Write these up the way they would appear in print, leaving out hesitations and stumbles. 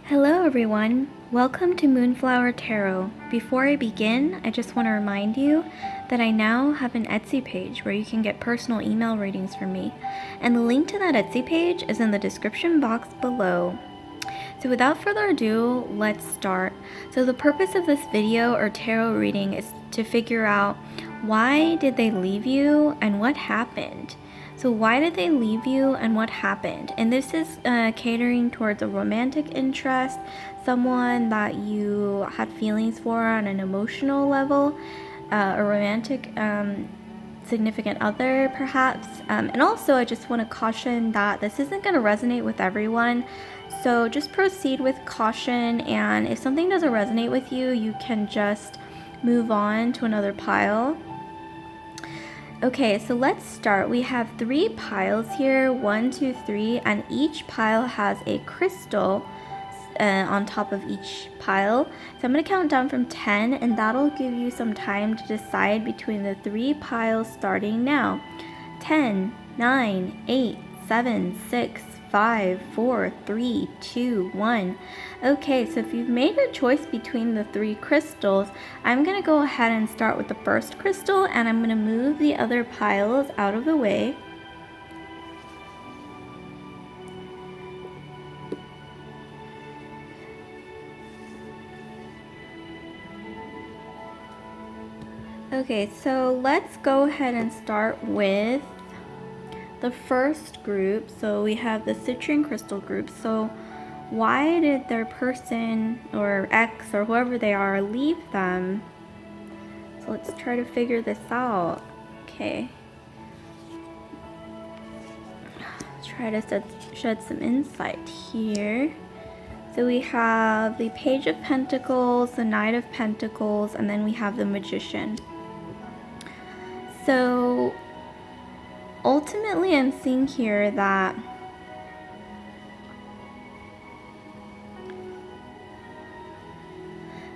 Hello everyone, welcome to Moonflower Tarot. Before I begin, I just want to remind you that I now have an Etsy page where you can get personal email readings from me, and the link to that Etsy page is in the description box below. So without further ado, let's start. So the purpose of this video or tarot reading is to figure out why did they leave you and what happened. So why did they leave you and what happened? And this is catering towards a romantic interest, someone that you had feelings for on an emotional level, a romantic significant other perhaps. And also I just want to caution that this isn't going to resonate with everyone. So just proceed with caution, and if something doesn't resonate with you, you can just move on to another pile. Okay, so let's start. We have 3 piles here, 1, 2, 3, and each pile has a crystal on top of each pile. So I'm going to count down from 10, and that'll give you some time to decide between the 3 piles starting now. 10, 9, 8, 7, 6, 5, 4, 3, 2, 1. Okay, so if you've made a choice between the 3 crystals, I'm going to go ahead and start with the first crystal, and I'm going to move the other piles out of the way. Okay, so let's go ahead and start with the first group. So we have the citrine crystal group. So why did their person or ex or whoever they are leave them? So let's try to figure this out. Okay. Let's try to shed some insight here. So we have the Page of Pentacles, the Knight of Pentacles, and then we have the Magician. So ultimately, I'm seeing here that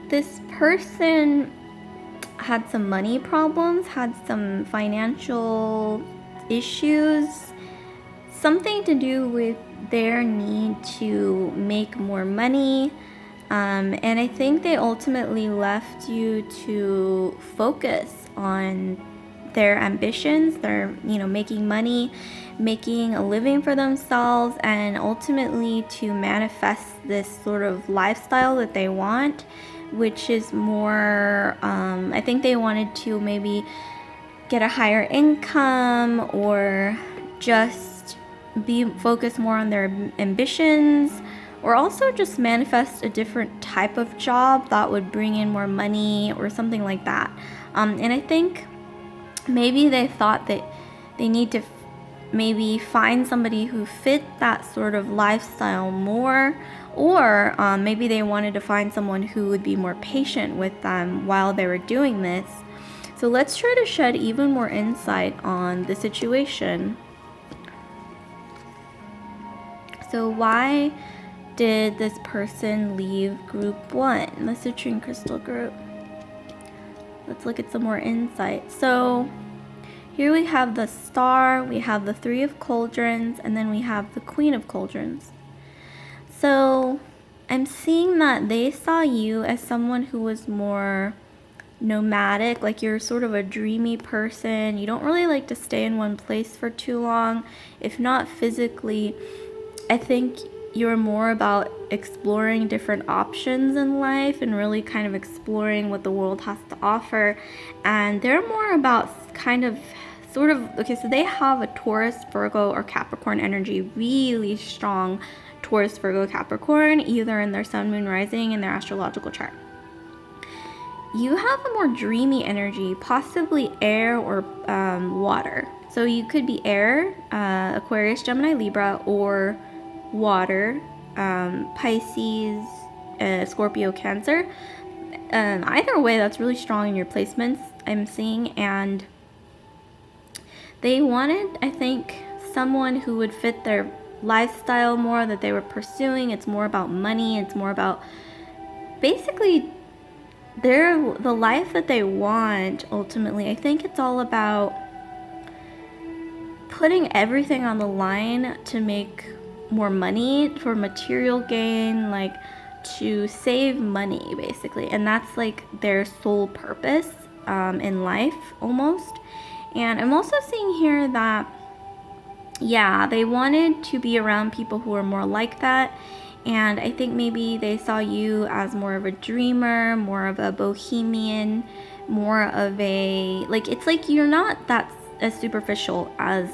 this person had some money problems, had some financial issues, something to do with their need to make more money. And I think they ultimately left you to focus on their ambitions, their, making money, making a living for themselves, and ultimately to manifest this sort of lifestyle that they want, which is more, I think they wanted to maybe get a higher income or just be focused more on their ambitions, or also just manifest a different type of job that would bring in more money or something like that. And I think maybe they thought that they need to maybe find somebody who fit that sort of lifestyle more, or maybe they wanted to find someone who would be more patient with them while they were doing this. So let's try to shed even more insight on the situation. So why did this person leave group 1, the citrine crystal group? Let's look at some more insight. So here we have the Star, we have the 3 of Cauldrons, and then we have the Queen of Cauldrons. So I'm seeing that they saw you as someone who was more nomadic, like you're sort of a dreamy person. You don't really like to stay in one place for too long. If not physically, I think you're more about exploring different options in life and really kind of exploring what the world has to offer. And they're more about okay, so they have a Taurus, Virgo, or Capricorn energy, really strong Taurus, Virgo, Capricorn, either in their sun, moon, rising, in their astrological chart. You have a more dreamy energy, possibly air or water. So you could be air, Aquarius, Gemini, Libra, or water, Pisces, Scorpio, Cancer. Either way, that's really strong in your placements, I'm seeing. And they wanted, I think, someone who would fit their lifestyle more that they were pursuing. It's more about money. It's more about basically the life that they want. Ultimately, I think it's all about putting everything on the line to make more money for material gain, like to save money, basically, and that's like their sole purpose in life almost. And I'm also seeing here that, yeah, they wanted to be around people who are more like that. And I think maybe they saw you as more of a dreamer, more of a bohemian, more of a, like, it's like you're not that as superficial as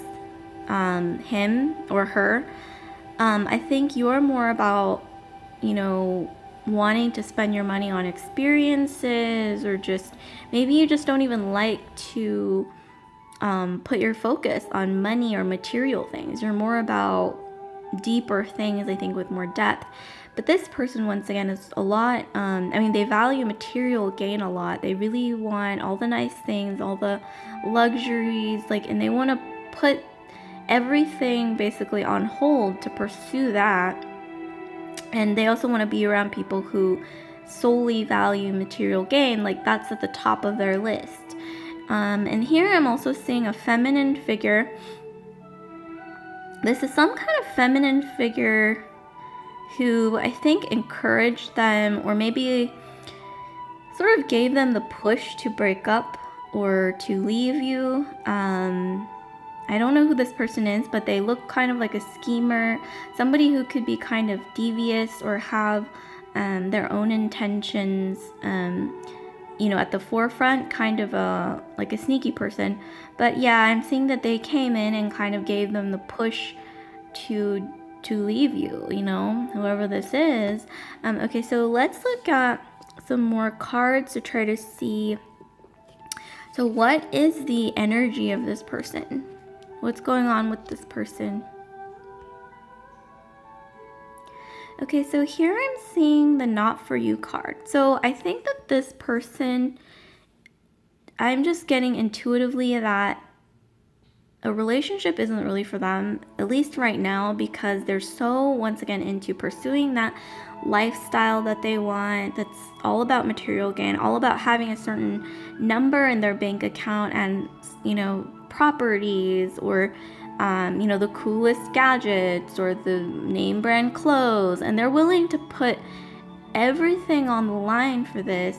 him or her. I think you're more about, wanting to spend your money on experiences, or just maybe you just don't even like to put your focus on money or material things. You're more about deeper things, I think, with more depth. But this person, once again, is a lot, they value material gain a lot. They really want all the nice things, all the luxuries, and they want to put everything basically on hold to pursue that. And they also want to be around people who solely value material gain. That's at the top of their list. And here I'm also seeing a feminine figure. This is some kind of feminine figure who I think encouraged them, or maybe sort of gave them the push to break up or to leave you. I don't know who this person is, but they look kind of like a schemer, somebody who could be kind of devious or have their own intentions, at the forefront, kind of like a sneaky person. But yeah, I'm seeing that they came in and kind of gave them the push to leave you, whoever this is. Okay, so let's look at some more cards to try to see. So what is the energy of this person? What's going on with this person? Okay, so here I'm seeing the not for you card. So I think that this person, I'm just getting intuitively that a relationship isn't really for them, at least right now, because they're so, once again, into pursuing that lifestyle that they want, that's all about material gain, all about having a certain number in their bank account and, properties, or the coolest gadgets, or the name brand clothes, and they're willing to put everything on the line for this,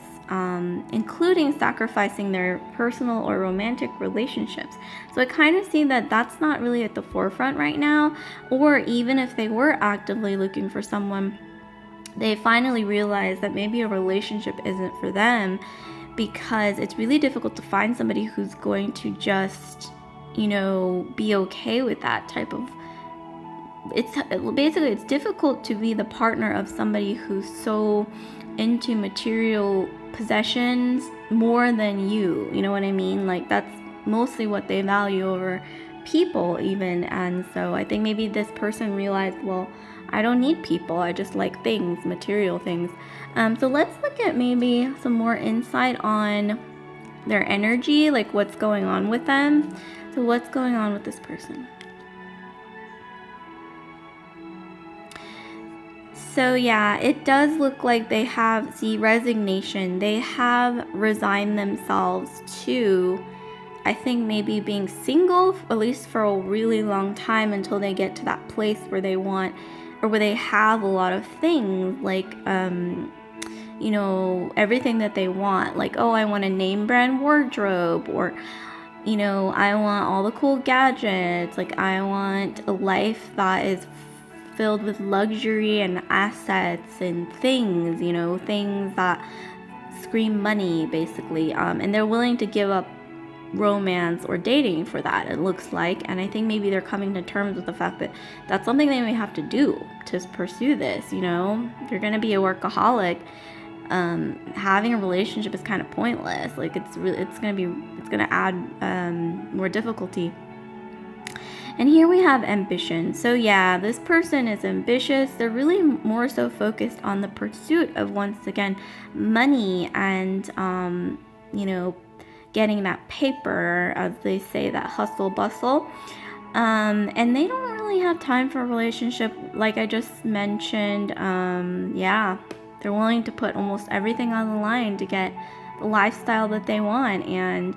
including sacrificing their personal or romantic relationships. So I kind of see that that's not really at the forefront right now, or even if they were actively looking for someone, they finally realize that maybe a relationship isn't for them, because it's really difficult to find somebody who's going to just, be okay with that type of, it's difficult to be the partner of somebody who's so into material possessions more than you know what I mean? That's mostly what they value over people even. And so I think maybe this person realized, well, I don't need people, I just like things, material things. So let's look at maybe some more insight on their energy, what's going on with them. So what's going on with this person? So yeah, it does look like they have, resignation. They have resigned themselves to, I think, maybe being single, at least for a really long time, until they get to that place where they want, or where they have a lot of things, everything that they want. I want a name brand wardrobe, or, I want all the cool gadgets. I want a life that is filled with luxury and assets and things, things that scream money, basically. And they're willing to give up romance or dating for that, it looks like. And I think maybe they're coming to terms with the fact that that's something they may have to do to pursue this. If you're going to be a workaholic, having a relationship is kind of pointless. It's going to add more difficulty. And here we have ambition. So yeah, this person is ambitious. They're really more so focused on the pursuit of, once again, money and, getting that paper, as they say, that hustle bustle. And they don't really have time for a relationship, like I just mentioned. They're willing to put almost everything on the line to get the lifestyle that they want. And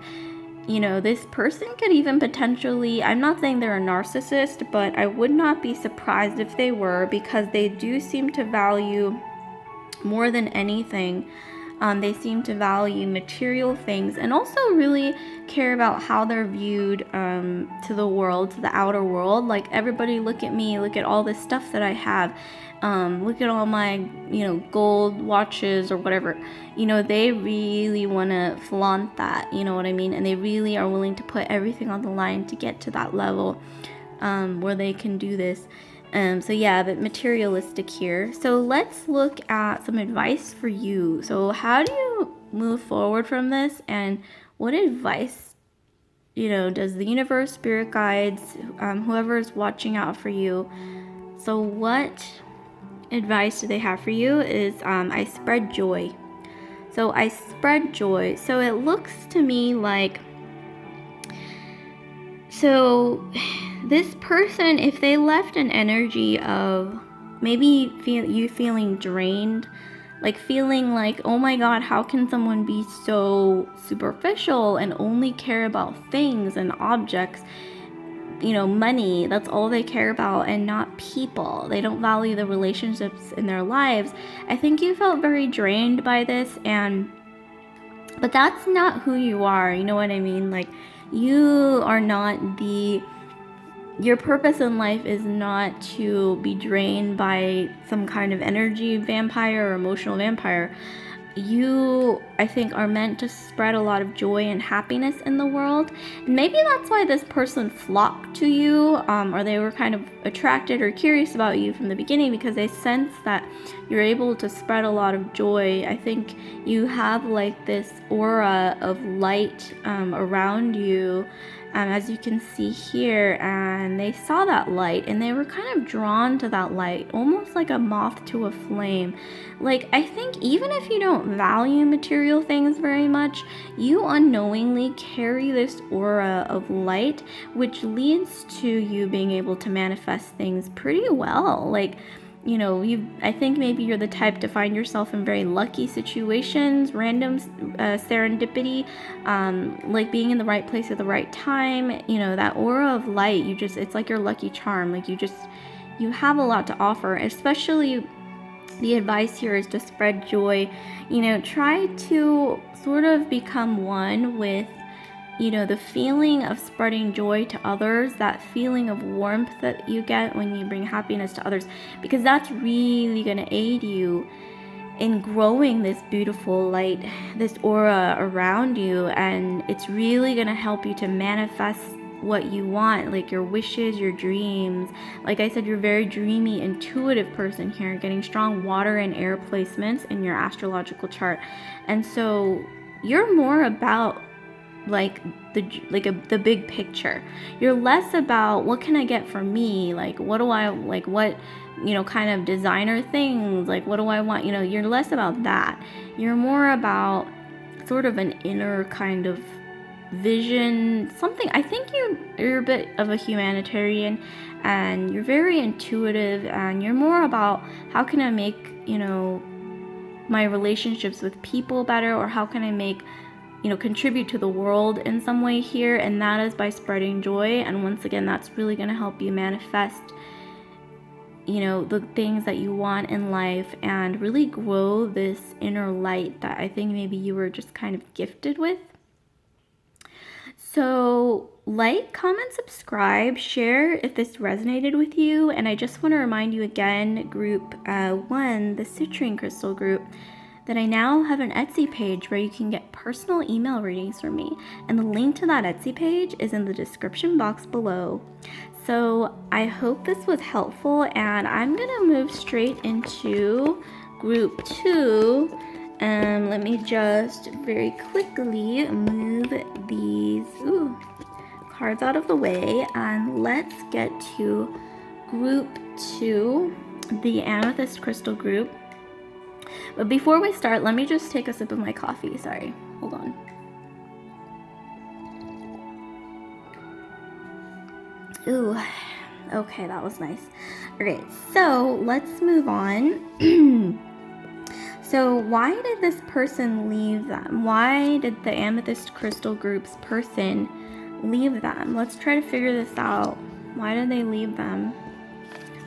this person could even potentially, I'm not saying they're a narcissist, but I would not be surprised if they were, because they do seem to value more than anything. They seem to value material things and also really care about how they're viewed to the world, to the outer world. Like, everybody look at me, look at all this stuff that I have. Look at all my, gold watches or whatever. They really want to flaunt that, you know what I mean? And they really are willing to put everything on the line to get to that level where they can do this. So yeah, but materialistic here. So let's look at some advice for you. So how do you move forward from this, and what advice, does the universe, spirit guides, whoever is watching out for you, so what advice do they have for you is I spread joy. So I spread joy. So it looks to me like, so this person, if they left an energy of maybe you feeling drained, like feeling like, oh my God, how can someone be so superficial and only care about things and objects, money, that's all they care about, and not people. They don't value the relationships in their lives. I think you felt very drained by this, but that's not who you are, you know what I mean? Like, you are not your purpose in life is not to be drained by some kind of energy vampire or emotional vampire. You, I think, are meant to spread a lot of joy and happiness in the world. And maybe that's why this person flocked to you, or they were kind of attracted or curious about you from the beginning, because they sense that you're able to spread a lot of joy. I think you have like this aura of light around you, as you can see here, and they saw that light and they were kind of drawn to that light, almost like a moth to a flame. Like, I think even if you don't value material things very much, you unknowingly carry this aura of light, which leads to you being able to manifest things pretty well. Like, I think maybe you're the type to find yourself in very lucky situations, random serendipity, like being in the right place at the right time. That aura of light, it's like your lucky charm. Like, you have a lot to offer. Especially, the advice here is to spread joy. Try to sort of become one with the feeling of spreading joy to others, that feeling of warmth that you get when you bring happiness to others, because that's really going to aid you in growing this beautiful light, this aura around you, and it's really going to help you to manifest what you want, like your wishes, your dreams. Like I said, you're a very dreamy, intuitive person here, getting strong water and air placements in your astrological chart. And so you're more about the big picture. You're less about what can I get for me, like what do I like, what kind of designer things, like what do I want, you're less about that. You're more about sort of an inner kind of vision, something. I think you're a bit of a humanitarian, and you're very intuitive, and you're more about how can I make my relationships with people better, or how can I make contribute to the world in some way here, and that is by spreading joy. And once again, that's really going to help you manifest the things that you want in life, and really grow this inner light that I think maybe you were just kind of gifted with. So like, comment, subscribe, share if this resonated with you. And I just want to remind you again, group 1, the citrine crystal group, that I now have an Etsy page where you can get personal email readings from me, and the link to that Etsy page is in the description box below. So I hope this was helpful, and I'm gonna move straight into group 2. Let me just very quickly move these cards out of the way, and let's get to group 2, the amethyst crystal group. But before we start, let me just take a sip of my coffee. Sorry, hold on. Ooh, okay, that was nice. Okay, so let's move on. So why did this person leave them? Why did the amethyst crystal group's person leave them? Let's try to figure this out. Why did they leave them?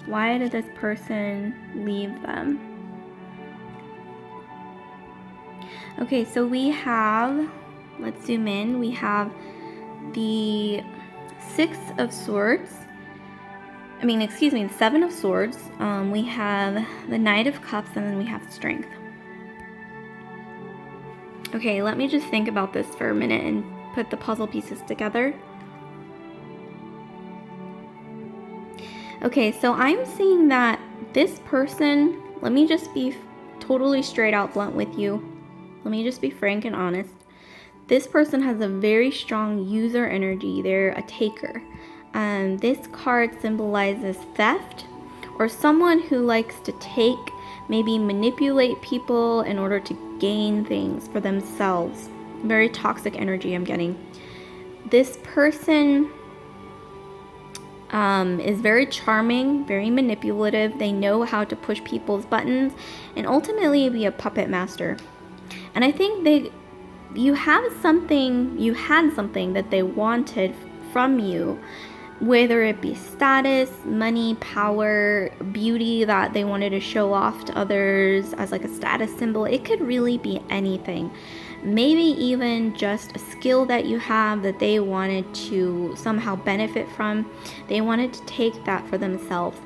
Why did this person leave them? Okay, so we have, let's zoom in, we have the Seven of Swords. We have the Knight of Cups, and then we have Strength. Okay, let me just think about this for a minute and put the puzzle pieces together. Okay, so I'm seeing that this person, let me just be totally straight out blunt with you. Let me just be frank and honest. This person has a very strong user energy. They're a taker. This card symbolizes theft, or someone who likes to take, maybe manipulate people in order to gain things for themselves. Very toxic energy I'm getting. This person is very charming, very manipulative. They know how to push people's buttons and ultimately be a puppet master. And I think you had something that they wanted from you, whether it be status, money, power, beauty that they wanted to show off to others as like a status symbol. It could really be anything. Maybe even just a skill that you have that they wanted to somehow benefit from. They wanted to take that for themselves,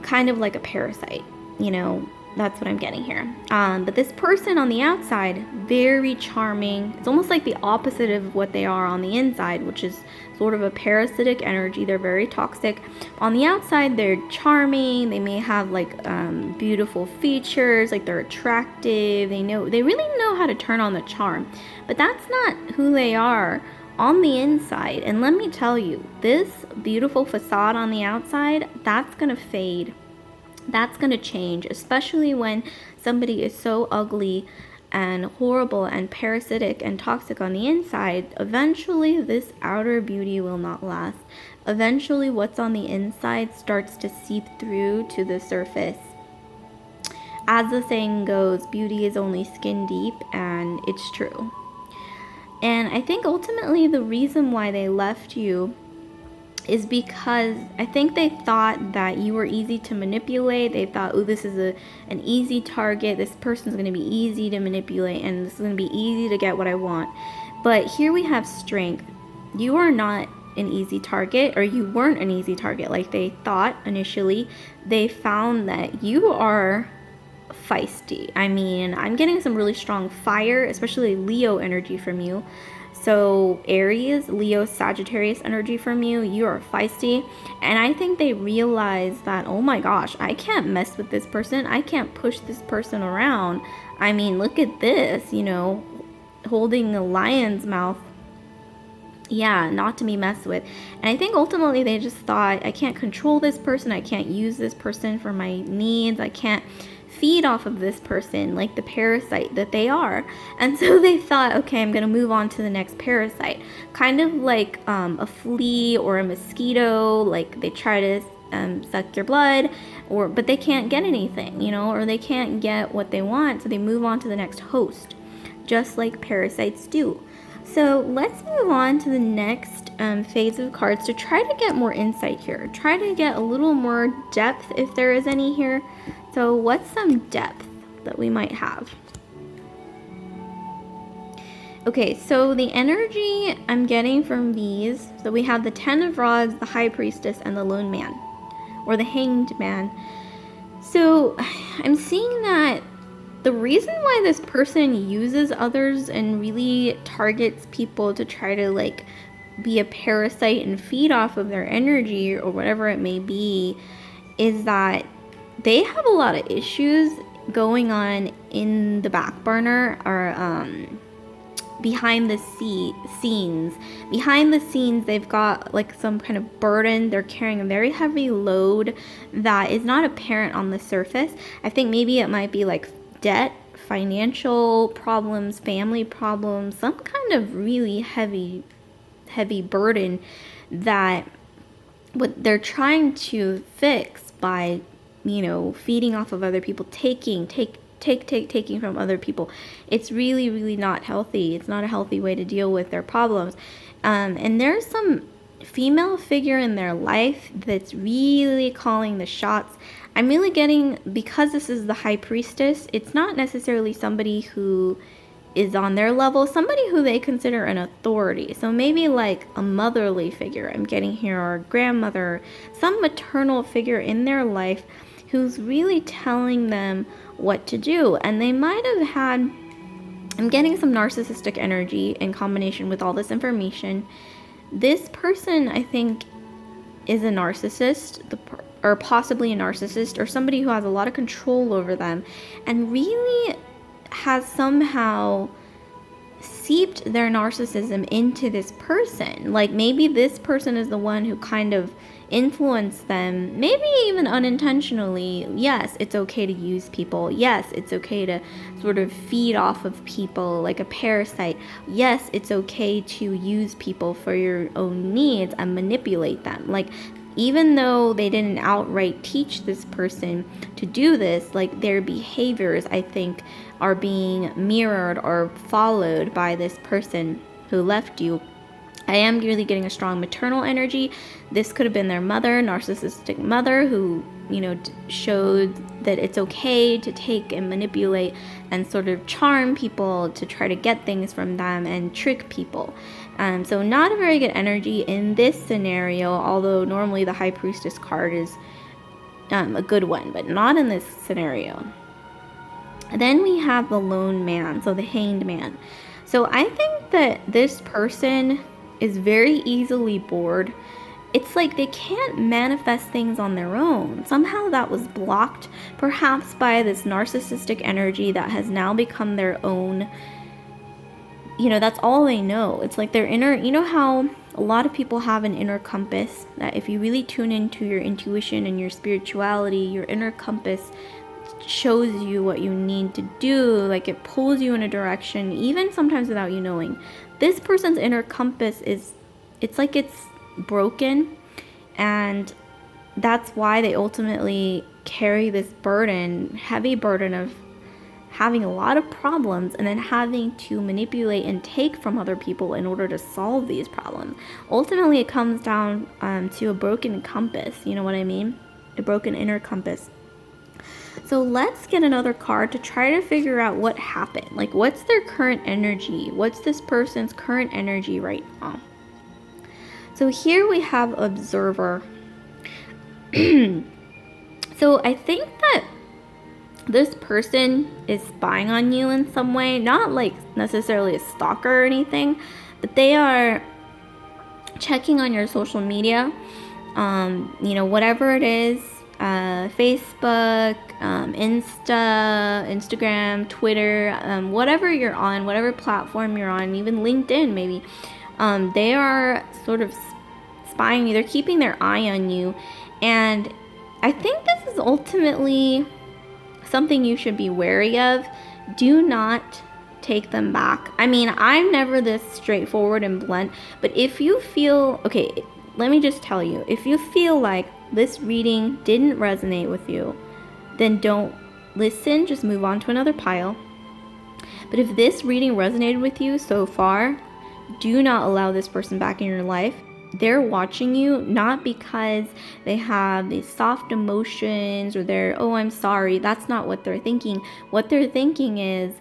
kind of like a parasite, you know. That's what I'm getting here. But this person on the outside, very charming. It's almost like the opposite of what they are on the inside, which is sort of a parasitic energy. They're very toxic. On the outside, they're charming. They may have like beautiful features, like they're attractive. They really know how to turn on the charm. But that's not who they are on the inside. And let me tell you, this beautiful facade on the outside, that's gonna fade. That's going to change, especially when somebody is so ugly and horrible and parasitic and toxic on the inside. Eventually, this outer beauty will not last. Eventually, what's on the inside starts to seep through to the surface. As the saying goes, beauty is only skin deep, and it's true. And I think ultimately the reason why they left you is because I think they thought that you were easy to manipulate. They thought, oh, this is an easy target. This person's going to be easy to manipulate, and this is going to be easy to get what I want. But here we have Strength. You are not an easy target, or you weren't an easy target like they thought initially. They found that you are feisty. I mean, I'm getting some really strong fire, especially Leo energy from you. So Aries, Leo, Sagittarius energy from you. You are feisty. And I think they realize that, oh my gosh, I can't mess with this person. I can't push this person around. I mean, look at this, you know, holding a lion's mouth. Yeah, not to be messed with. And I think ultimately they just thought, I can't control this person. I can't use this person for my needs. I can't feed off of this person like the parasite that they are. And so they thought, okay, I'm going to move on to the next parasite. Kind of like a flea or a mosquito. Like they try to suck your blood, but they can't get anything, you know, or they can't get what they want. So they move on to the next host, just like parasites do. So let's move on to the next phase of cards to try to get more insight here. Try to get a little more depth if there is any here. So what's some depth that we might have? Okay, so the energy I'm getting from these, so we have the Ten of Rods, the High Priestess, and the Lone Man, or the Hanged Man. So I'm seeing that the reason why this person uses others and really targets people to try to like be a parasite and feed off of their energy or whatever it may be is that they have a lot of issues going on in the back burner or behind the scenes. Behind the scenes, they've got like some kind of burden. They're carrying a very heavy load that is not apparent on the surface. I think maybe it might be like debt, financial problems, family problems, some kind of really heavy burden that what they're trying to fix by, you know, feeding off of other people, taking from other people. It's really not healthy. It's not a healthy way to deal with their problems. And there's some female figure in their life that's really calling the shots. I'm really getting, because this is the high priestess, it's not necessarily somebody who is on their level, somebody who they consider an authority. So maybe like a motherly figure I'm getting here, or a grandmother, some maternal figure in their life who's really telling them what to do. And they might have had, I'm getting some narcissistic energy in combination with all this information. This person, I think, is a narcissist, or possibly a narcissist, or somebody who has a lot of control over them, and really has somehow seeped their narcissism into this person. Like maybe this person is the one who kind of influenced them, maybe even unintentionally. Yes, it's okay to use people. Yes, it's okay to sort of feed off of people like a parasite. Yes, it's okay to use people for your own needs and manipulate them. Like, even though they didn't outright teach this person to do this, like their behaviors, I think, are being mirrored or followed by this person who left you. I am really getting a strong maternal energy. This could have been their mother, narcissistic mother, who, showed that it's okay to take and manipulate and sort of charm people to try to get things from them and trick people. So not a very good energy in this scenario, although normally the High Priestess card is a good one, but not in this scenario. Then we have the Lone Man, so the Hanged Man. So I think that this person is very easily bored. It's like they can't manifest things on their own. Somehow that was blocked, perhaps by this narcissistic energy that has now become their own. That's all they know. It's like their inner, how a lot of people have an inner compass, that if you really tune into your intuition and your spirituality, your inner compass shows you what you need to do. Like it pulls you in a direction, even sometimes without you knowing. This person's inner compass it's like it's broken, and that's why they ultimately carry this heavy burden of having a lot of problems and then having to manipulate and take from other people in order to solve these problems. Ultimately, it comes down to a broken compass, you know what I mean? A broken inner compass. So let's get another card to try to figure out what happened. Like, what's their current energy? What's this person's current energy right now? So here we have Observer. So I think that this person is spying on you in some way, not like necessarily a stalker or anything, but they are checking on your social media, whatever it is, Facebook, Instagram, Twitter, whatever you're on, whatever platform you're on, even LinkedIn maybe, they are sort of spying you. They're keeping their eye on you, and I think this is ultimately something you should be wary of. Do not take them back. I mean, I'm never this straightforward and blunt, but if you feel, okay, let me just tell you, if you feel like this reading didn't resonate with you, then don't listen, just move on to another pile. But if this reading resonated with you so far, do not allow this person back in your life. They're watching you not because they have these soft emotions or they're, oh, I'm sorry. That's not what they're thinking. What they're thinking is,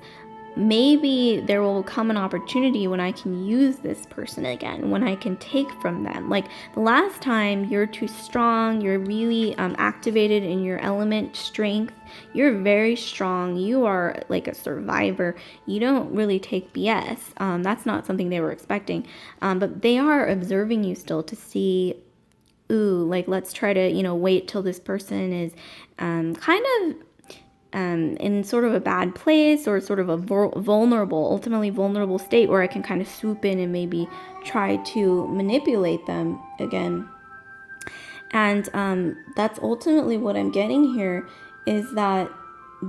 maybe there will come an opportunity when I can use this person again, when I can take from them. Like the last time, you're too strong, you're really activated in your element, strength. You're very strong. You are like a survivor. You don't really take BS. That's not something they were expecting. But they are observing you still to see, ooh, like let's try to, wait till this person is kind of in sort of a bad place or sort of a ultimately vulnerable state where I can kind of swoop in and maybe try to manipulate them again. And that's ultimately what I'm getting here, is that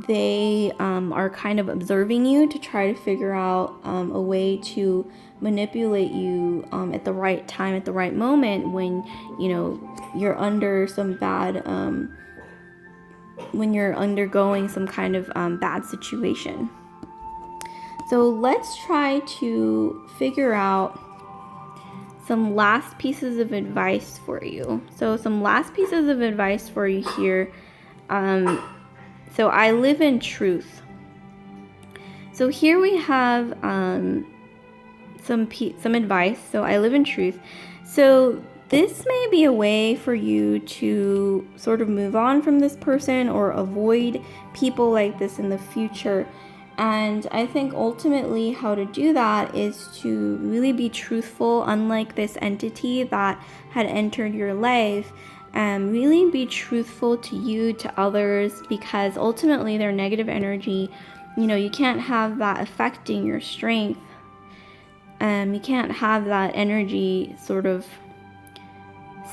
they are kind of observing you to try to figure out a way to manipulate you at the right time, at the right moment, when you're under some bad when you're undergoing some kind of bad situation. So let's try to figure out some last pieces of advice for you. So some last pieces of advice for you here. So I live in truth. So here we have some advice. So I live in truth. So this may be a way for you to sort of move on from this person or avoid people like this in the future. And I think ultimately how to do that is to really be truthful, unlike this entity that had entered your life. Really be truthful to you, to others, because ultimately their negative energy, you can't have that affecting your strength. You can't have that energy sort of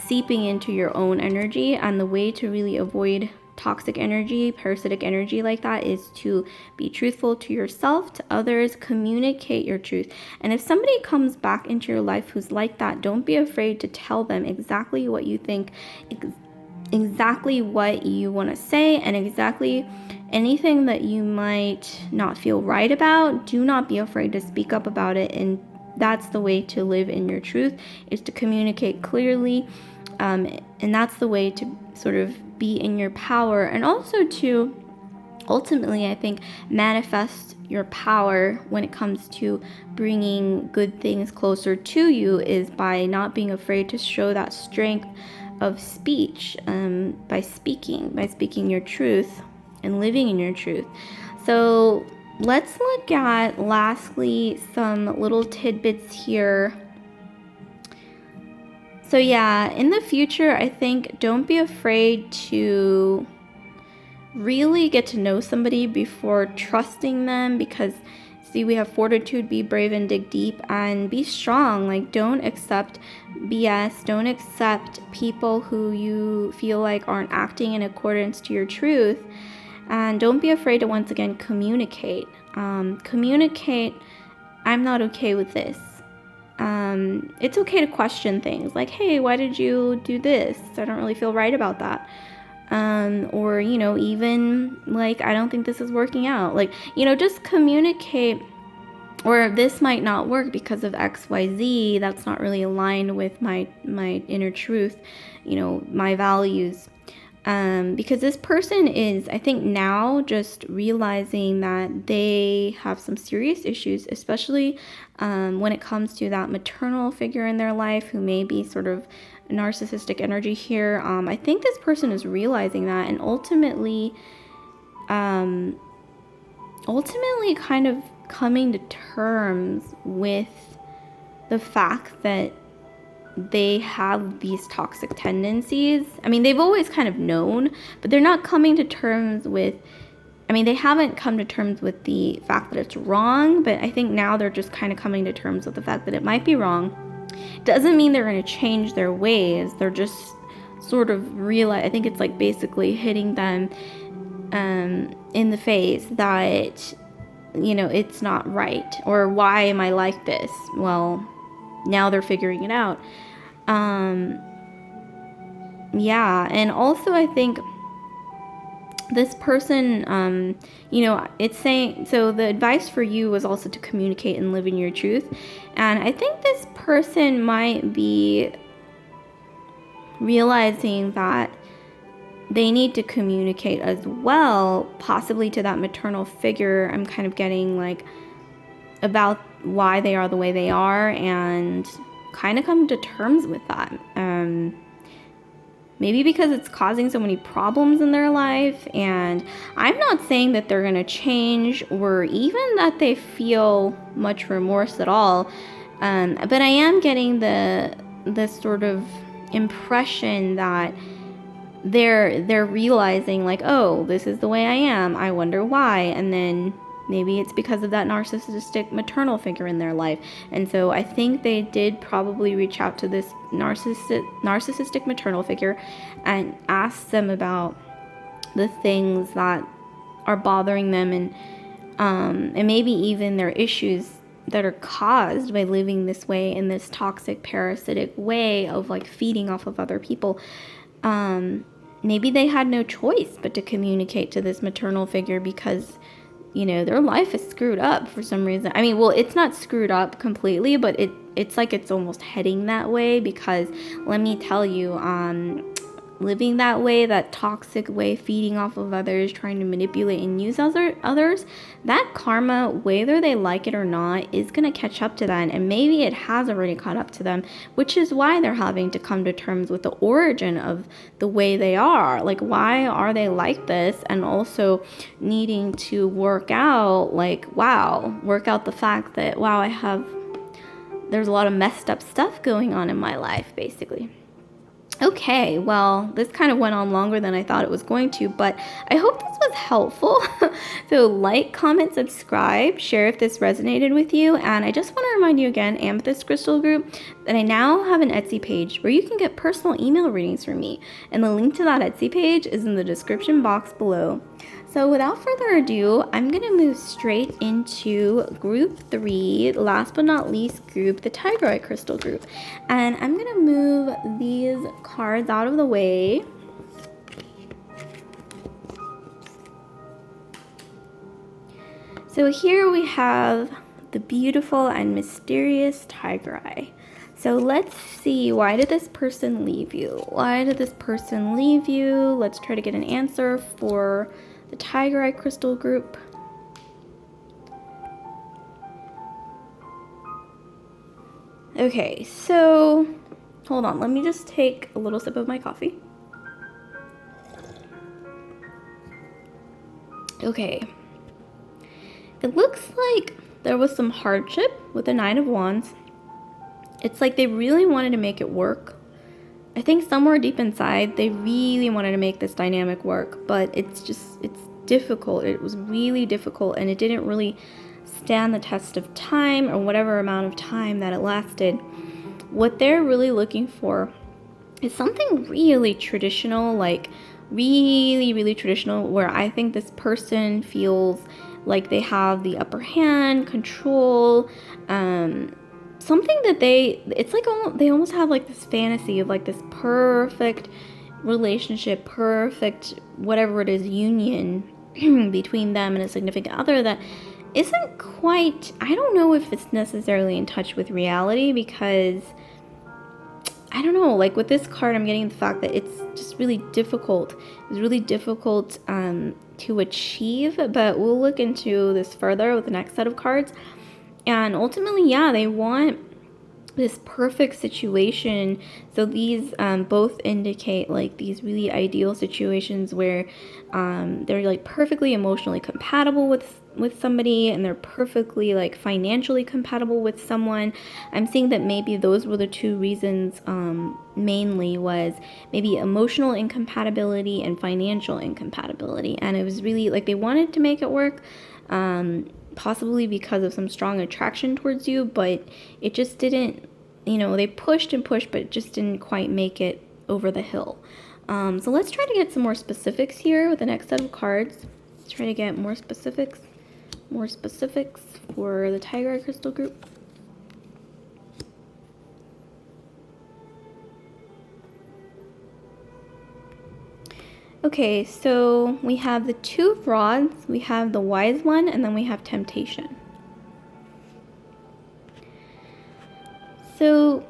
seeping into your own energy. And the way to really avoid toxic energy, parasitic energy like that, is to be truthful to yourself, to others, communicate your truth. And if somebody comes back into your life who's like that, don't be afraid to tell them exactly what you think, exactly what you want to say, and exactly anything that you might not feel right about. Do not be afraid to speak up about it. And that's the way to live in your truth, is to communicate clearly. And that's the way to sort of be in your power, and also to ultimately, I think, manifest your power when it comes to bringing good things closer to you, is by not being afraid to show that strength of speech, by speaking your truth and living in your truth. So let's look at, lastly, some little tidbits here. So yeah, in the future, I think don't be afraid to really get to know somebody before trusting them, because see, we have fortitude, be brave and dig deep, and be strong. Like, don't accept BS. Don't accept people who you feel like aren't acting in accordance to your truth. And don't be afraid to, once again, communicate. Communicate, I'm not okay with this. It's okay to question things like, hey, why did you do this? I don't really feel right about that. Or, even like, I don't think this is working out. Like, just communicate. Or this might not work because of XYZ. That's not really aligned with my inner truth, my values. Because this person is, I think, now just realizing that they have some serious issues, especially when it comes to that maternal figure in their life who may be sort of narcissistic energy here. I think this person is realizing that, and ultimately kind of coming to terms with the fact that they have these toxic tendencies. I mean, they've always kind of known, but they're not coming to terms with, they haven't come to terms with the fact that it's wrong, but I think now they're just kind of coming to terms with the fact that it might be wrong. Doesn't mean they're going to change their ways. They're just sort of realize, I think it's like basically hitting them in the face that, it's not right. Or why am I like this? Well, now they're figuring it out. Yeah, and also I think this person, it's saying, so the advice for you was also to communicate and live in your truth. And I think this person might be realizing that they need to communicate as well, possibly to that maternal figure. I'm kind of getting like about why they are the way they are, and kind of come to terms with that. Maybe because it's causing so many problems in their life. And I'm not saying that they're going to change, or even that they feel much remorse at all. But I am getting the sort of impression that they're realizing like, oh, this is the way I am. I wonder why. And then maybe it's because of that narcissistic maternal figure in their life. And so I think they did probably reach out to this narcissistic maternal figure and ask them about the things that are bothering them, and maybe even their issues that are caused by living this way, in this toxic parasitic way of like feeding off of other people. Maybe they had no choice but to communicate to this maternal figure because their life is screwed up for some reason. Well, it's not screwed up completely, but it's like it's almost heading that way, because let me tell you, living that way, that toxic way, feeding off of others, trying to manipulate and use others, that karma, whether they like it or not, is going to catch up to them. And maybe it has already caught up to them, which is why they're having to come to terms with the origin of the way they are. Like, why are they like this? And also needing to work out, like, work out the fact that, there's a lot of messed up stuff going on in my life, basically. Okay, well, this kind of went on longer than I thought it was going to, but I hope this was helpful. So like, comment, subscribe, share if this resonated with you. And I just want to remind you again, Amethyst Crystal Group, that I now have an Etsy page where you can get personal email readings from me. And the link to that Etsy page is in the description box below. So without further ado, I'm going to move straight into group 3, last but not least group, the Tigereye Crystal group. And I'm going to move these cards out of the way. So here we have the beautiful and mysterious Tigereye. So let's see, why did this person leave you? Why did this person leave you? Let's try to get an answer for the Tigereye Crystal group. Okay, so hold on, let me just take a little sip of my coffee. Okay, it looks like there was some hardship with the Nine of Wands. It's like they really wanted to make it work. I think somewhere deep inside, they really wanted to make this dynamic work, but it's difficult. It was really difficult, and it didn't really stand the test of time, or whatever amount of time that it lasted. What they're really looking for is something really traditional, like really, really traditional, where I think this person feels like they have the upper hand, control, something that it's like they almost have like this fantasy of like this perfect relationship, perfect whatever it is, union between them and a significant other that isn't quite, I don't know if it's necessarily in touch with reality, because I don't know, like with this card, I'm getting the fact that it's just really difficult. It's really difficult to achieve, but we'll look into this further with the next set of cards. And ultimately, yeah, they want this perfect situation. So these both indicate like these really ideal situations where they're like perfectly emotionally compatible with somebody, and they're perfectly like financially compatible with someone. I'm seeing that maybe those were the two reasons, mainly was maybe emotional incompatibility and financial incompatibility. And it was really like they wanted to make it work, possibly because of some strong attraction towards you, but it just didn't, they pushed and pushed, but it just didn't quite make it over the hill. So let's try to get some more specifics here with the next set of cards. Let's try to get more specifics for the Tigereye Crystal group. Okay, so we have the Two of Rods, we have the Wise One, and then we have Temptation. So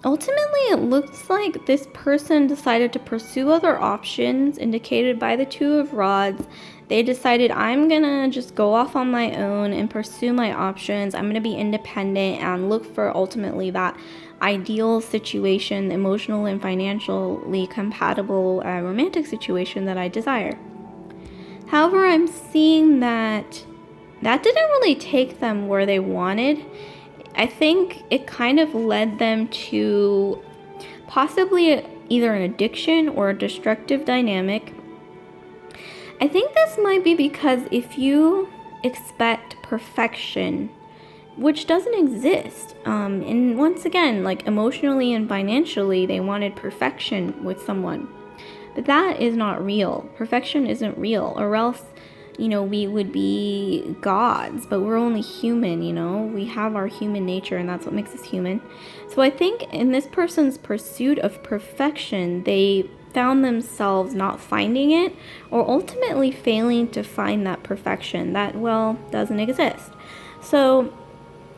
ultimately, it looks like this person decided to pursue other options indicated by the Two of Rods. They decided, I'm gonna just go off on my own and pursue my options. I'm gonna be independent and look for ultimately that ideal situation, emotional and financially compatible romantic situation that I desire. However, I'm seeing that didn't really take them where they wanted. I think it kind of led them to possibly either an addiction or a destructive dynamic. I think this might be because if you expect perfection, which doesn't exist, and once again, like emotionally and financially, they wanted perfection with someone, but that is not real. Perfection isn't real, or else we would be gods, but we're only human. We have our human nature, and that's what makes us human. So I think in this person's pursuit of perfection, they found themselves not finding it, or ultimately failing to find that perfection that, doesn't exist. So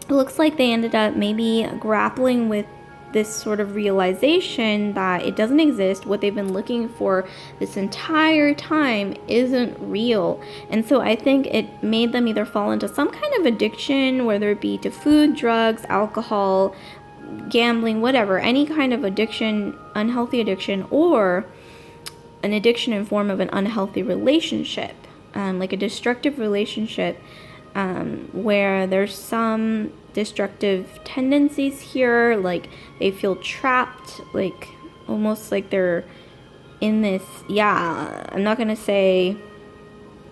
it looks like they ended up maybe grappling with this sort of realization that it doesn't exist. What they've been looking for this entire time isn't real. And so I think it made them either fall into some kind of addiction, whether it be to food, drugs, alcohol, gambling, whatever, any kind of addiction, unhealthy addiction, or an addiction in form of an unhealthy relationship, like a destructive relationship, where there's some destructive tendencies here, like they feel trapped, like almost like they're in this, I'm not gonna say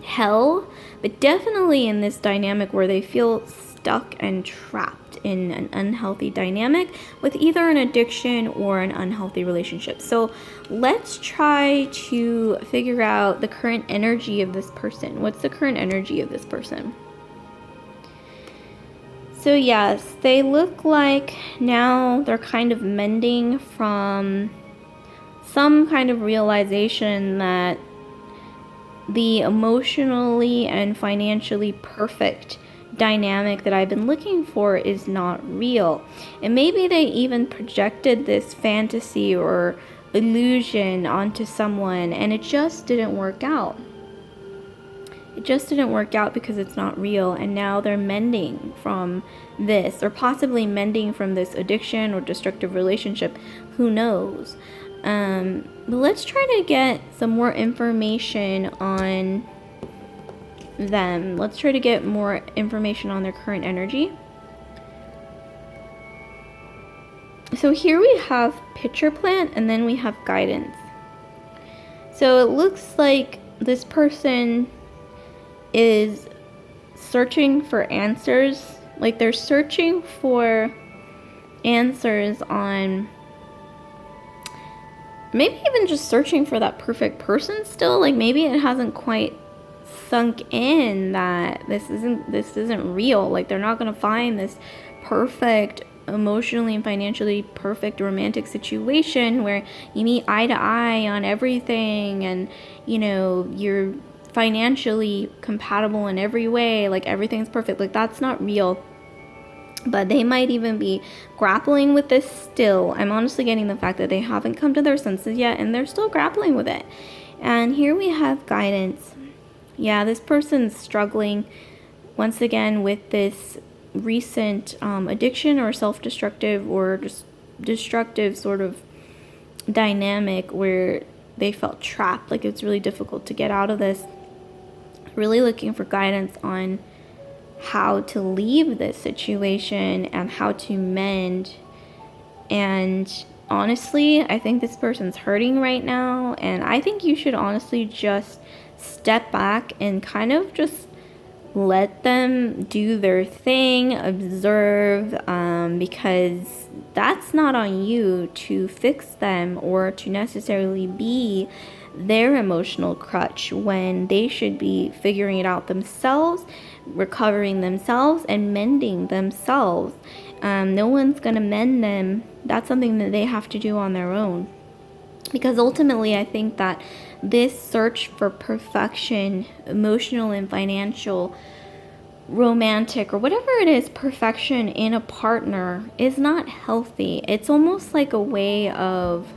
hell, but definitely in this dynamic where they feel stuck and trapped in an unhealthy dynamic with either an addiction or an unhealthy relationship. So let's try to figure out the current energy of this person. What's the current energy of this person? So yes, they look like now they're kind of mending from some kind of realization that the emotionally and financially perfect dynamic that I've been looking for is not real. And maybe they even projected this fantasy or illusion onto someone, and it just didn't work out. It just didn't work out because it's not real, and now they're mending from this, or possibly mending from this addiction or destructive relationship. Who knows? But let's try to get some more information on them. Let's try to get more information on their current energy. So here we have picture plant, and then we have guidance. So it looks like this person is searching for answers, like they're searching for answers on, maybe even just searching for that perfect person still. Like maybe it hasn't quite sunk in that this isn't real. Like they're not going to find this perfect, emotionally and financially perfect romantic situation where you meet eye to eye on everything, and you know, you're financially compatible in every way, like everything's perfect. Like that's not real. But they might even be grappling with this still. I'm honestly getting the fact that they haven't come to their senses yet, and they're still grappling with it. And here we have guidance. Yeah, this person's struggling once again with this recent addiction or self-destructive or just destructive sort of dynamic where they felt trapped. Like it's really difficult to get out of this. Really looking for guidance on how to leave this situation and how to mend. And honestly, I think this person's hurting right now, and I think you should honestly just step back and kind of just let them do their thing, observe, because that's not on you to fix them or to necessarily be their emotional crutch when they should be figuring it out themselves, recovering themselves, and mending themselves. No one's going to mend them. That's something that they have to do on their own. Because ultimately, I think that this search for perfection, emotional and financial, romantic, or whatever it is, perfection in a partner is not healthy. It's almost like a way of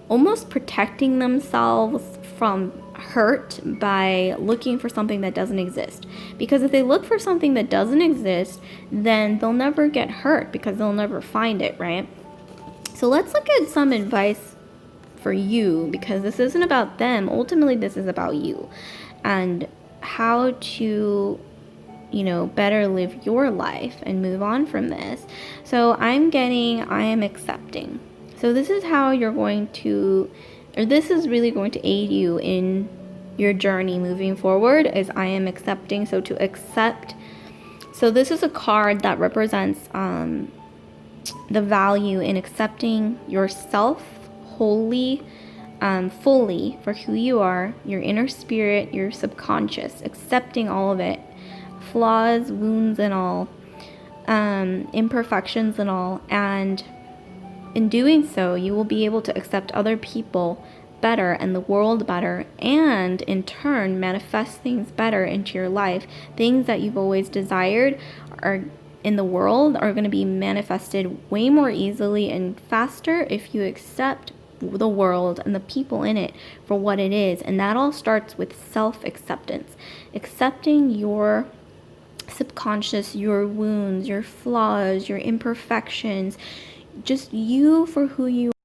almost protecting themselves from hurt by looking for something that doesn't exist. Because if they look for something that doesn't exist, then they'll never get hurt because they'll never find it, right? So let's look at some advice for you, because this isn't about them. Ultimately, this is about you and how to, you know, better live your life and move on from this. So I am accepting. So this is how you're going to, or this is really going to aid you in your journey moving forward, is I am accepting. So to accept, so this is a card that represents the value in accepting yourself wholly, fully for who you are, your inner spirit, your subconscious, accepting all of it, flaws, wounds and all, imperfections and all. And in doing so, you will be able to accept other people better and the world better, and in turn manifest things better into your life. Things that you've always desired are in the world are going to be manifested way more easily and faster if you accept the world and the people in it for what it is. And that all starts with self-acceptance, accepting your subconscious, your wounds, your flaws, your imperfections, just you for who you